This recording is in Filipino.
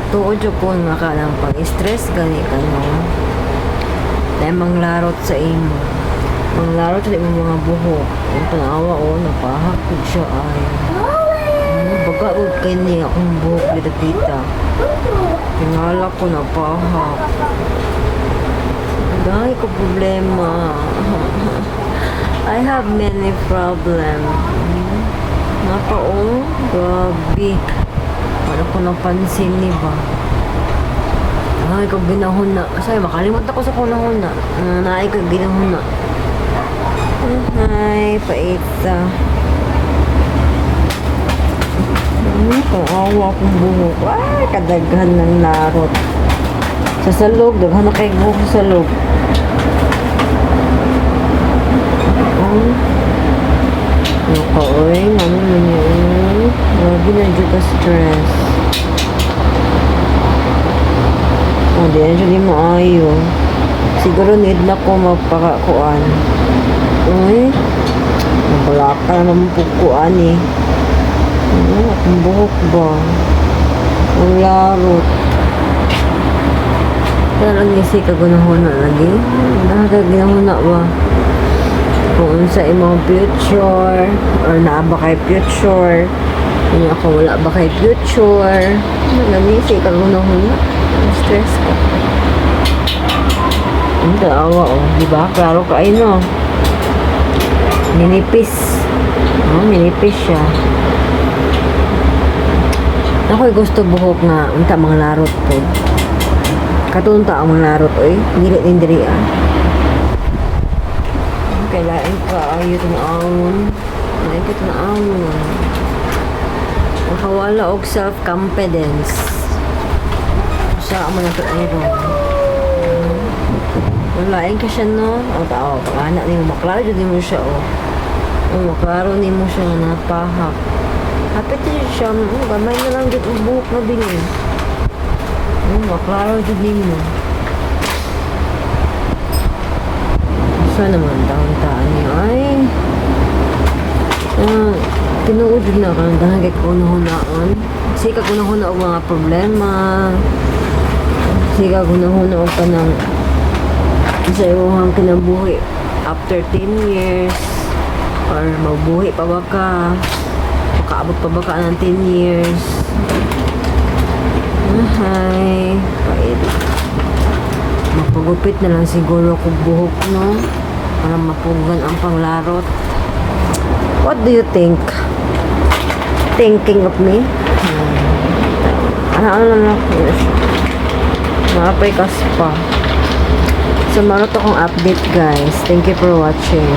Tuod yung po nga lang pag-stress gani ka no. Dahil manglarot sa imo. Manglarot sa imo mga buhok. Yung tanawa o, napahakod siya ay. Baga o kay niya akong buhok dito. Tingala ko napahak. Dahil ko problema. I have many problem. Napa o, grabe. Para ko napansin ni ba? Ay, kung ginahuna. Say, makalimot ako sa kunahuna. Naay ko ginahuna. Ay, paita. Kawawa akong buhok. Ay, kadaghan ng larot. Sa salog, daghan na kay buhok sa salog. Oy, mami mo niya. Grabe na dyan ka stress. Di na dyan mo ayo. Siguro need na ko magpakakuan. Uy, wala ka naman pagkuan eh. Akong buhok ba? Ang larot. Talagang isi ka gunahuna lagi. Nakagaginahuna ba? Kung sa imong future or naa ba kay future kung ako wala ba kay future nanisi ka gunahuna stress ka ang daawa o diba klaro ka ay no ninipis ninipis siya ako'y gusto buhok nga unta mga larot po katunta ang mga larot oy dili din diri kailangan ka ayot na awon kailangan ka na awon makawala og self-confidence sa mo na ito ayun walain ka siya no o tao anak ni mo maklaro dyan mo siya o maklaro ni mo siya napahak hapit din siya gamay na lang dyan ang buhok na bilin maklaro dyan mo sa naman taon-taan niya ay tinuod na ka dahil kay kunahunaan sika kunahuna og mga problema sika kunahuna og ka ng sa iwang kinabuhi after 10 years or mabuhi pa ba ka makaabot pa ba ka ng 10 years ay pait mapagupit na lang siguro kung buhok no para mapugan ang panglarot. What do you think? Thinking of me? Ano lang ako mapay kas pa so marot akong update guys. Thank you for watching.